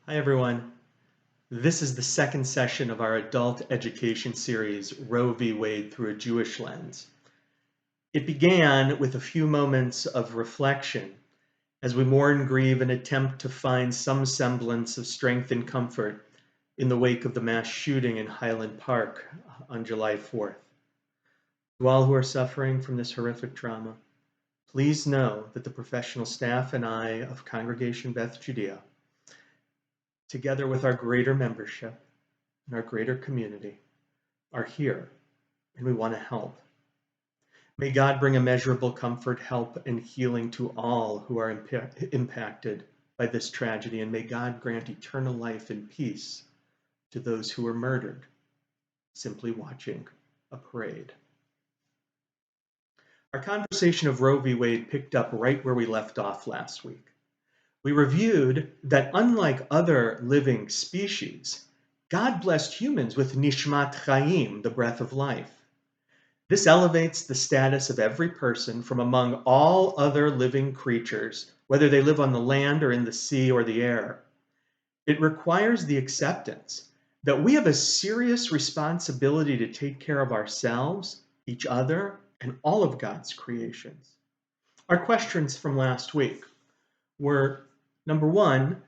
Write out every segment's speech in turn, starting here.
Hi, everyone. This is the second session of our adult education series, Roe v. Wade Through a Jewish Lens. It began with a few moments of reflection as we mourn and grieve and attempt to find some semblance of strength and comfort in the wake of the mass shooting in Highland Park on July 4th. To all who are suffering from this horrific trauma, please know that the professional staff and I of Congregation Beth Judea, together with our greater membership and our greater community, are here and we want to help. May God bring immeasurable comfort, help, and healing to all who are impacted by this tragedy, and may God grant eternal life and peace to those who were murdered simply watching a parade. Our conversation of Roe v. Wade picked up right where we left off last week. We reviewed that unlike other living species, God blessed humans with nishmat chaim, the breath of life. This elevates the status of every person from among all other living creatures, whether they live on the land or in the sea or the air. It requires the acceptance that we have a serious responsibility to take care of ourselves, each other, and all of God's creations. Our questions from last week were, number one,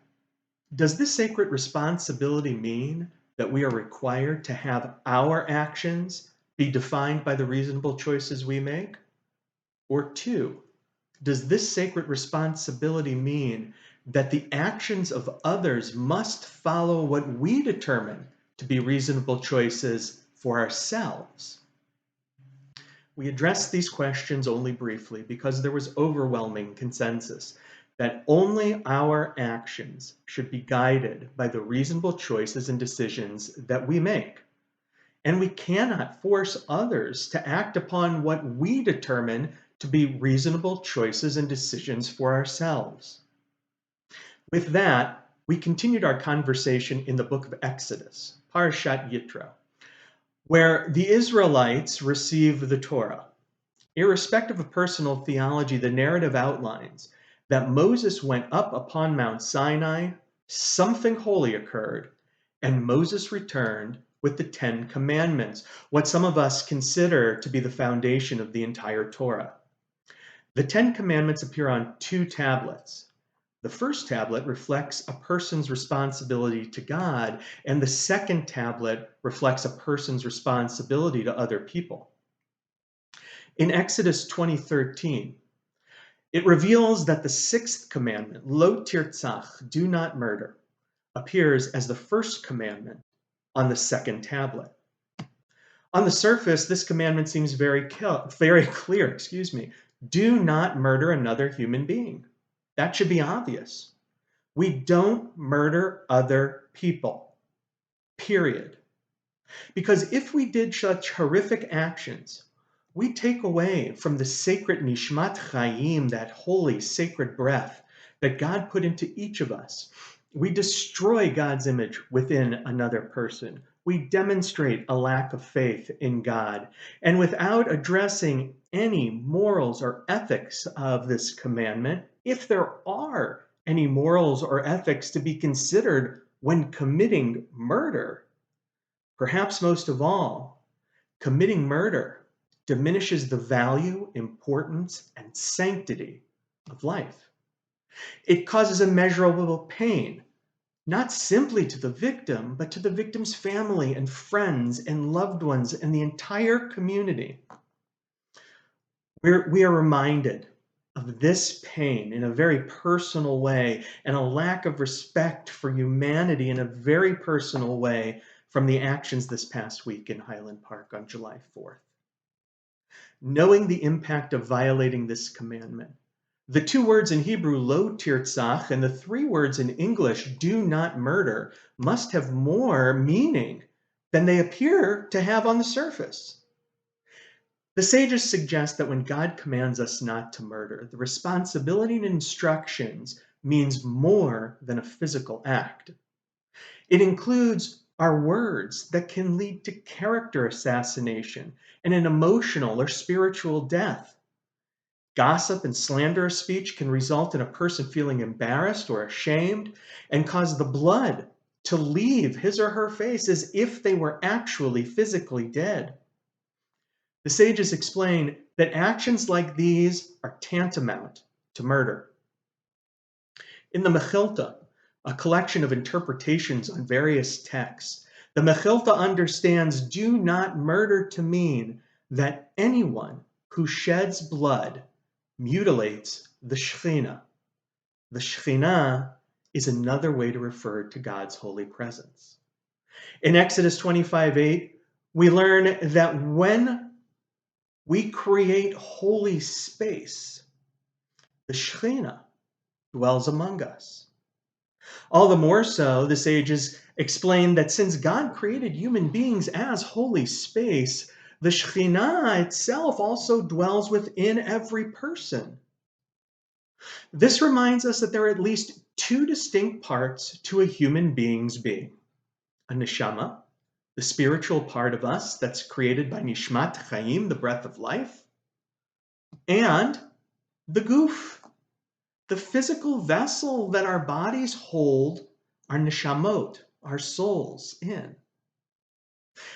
does this sacred responsibility mean that we are required to have our actions be defined by the reasonable choices we make? Or two, does this sacred responsibility mean that the actions of others must follow what we determine to be reasonable choices for ourselves? We addressed these questions only briefly because there was overwhelming consensus that only our actions should be guided by the reasonable choices and decisions that we make. And we cannot force others to act upon what we determine to be reasonable choices and decisions for ourselves. With that, we continued our conversation in the book of Exodus, Parashat Yitro, where the Israelites receive the Torah. Irrespective of personal theology, the narrative outlines that Moses went up upon Mount Sinai, something holy occurred, and Moses returned with the 10 Commandments, what some of us consider to be the foundation of the entire Torah. The 10 Commandments appear on 2 tablets. The first tablet reflects a person's responsibility to God, and the second tablet reflects a person's responsibility to other people. In Exodus 20:13, it reveals that the 6th commandment, lo tirtzach, do not murder, appears as the first commandment on the second tablet. On the surface, this commandment seems very clear. Do not murder another human being. That should be obvious. We don't murder other people, period. Because if we did such horrific actions, we take away from the sacred nishmat chaim, that holy sacred breath that God put into each of us. We destroy God's image within another person. We demonstrate a lack of faith in God. And without addressing any morals or ethics of this commandment, if there are any morals or ethics to be considered when committing murder, perhaps most of all, committing murder diminishes the value, importance, and sanctity of life. It causes immeasurable pain, not simply to the victim, but to the victim's family and friends and loved ones and the entire community. We are reminded of this pain in a very personal way, and a lack of respect for humanity in a very personal way from the actions this past week in Highland Park on July 4th. Knowing the impact of violating this commandment, the 2 words in Hebrew, lo tirtzach, and the 3 words in English, do not murder, must have more meaning than they appear to have on the surface. The sages suggest that when God commands us not to murder, the responsibility and instructions means more than a physical act. It includes our words that can lead to character assassination and an emotional or spiritual death. Gossip and slanderous speech can result in a person feeling embarrassed or ashamed and cause the blood to leave his or her face as if they were actually physically dead. The sages explain that actions like these are tantamount to murder. In the Mechilta, a collection of interpretations on various texts, the Mechilta understands do not murder to mean that anyone who sheds blood mutilates the Shekhinah. The Shekhinah is another way to refer to God's holy presence. In Exodus 25:8, we learn that when we create holy space, the Shekhinah dwells among us. All the more so, the sages explain that since God created human beings as holy space, the Shekhinah itself also dwells within every person. This reminds us that there are at least two distinct parts to a human being's being: a neshama, the spiritual part of us that's created by nishmat chaim, the breath of life, and the guf, the physical vessel that our bodies hold our neshamot, our souls, in.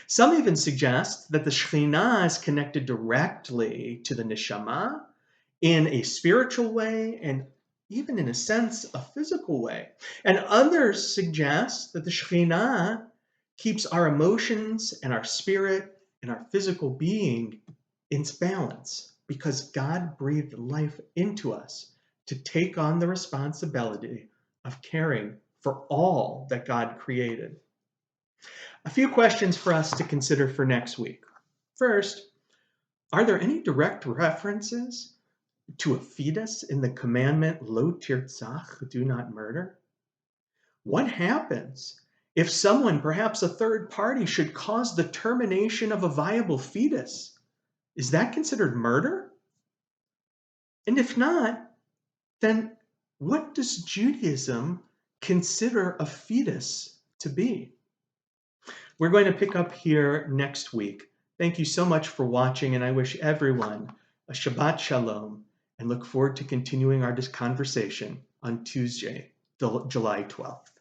Some even suggest that the Shekhinah is connected directly to the neshama in a spiritual way and even in a sense, a physical way. And others suggest that the Shekhinah keeps our emotions and our spirit and our physical being in balance because God breathed life into us to take on the responsibility of caring for all that God created. A few questions for us to consider for next week. First, are there any direct references to a fetus in the commandment, lo tirtzach, do not murder? What happens if someone, perhaps a third party, should cause the termination of a viable fetus? Is that considered murder? And if not, then what does Judaism consider a fetus to be? We're going to pick up here next week. Thank you so much for watching, and I wish everyone a Shabbat Shalom and look forward to continuing our conversation on Tuesday, July 12th.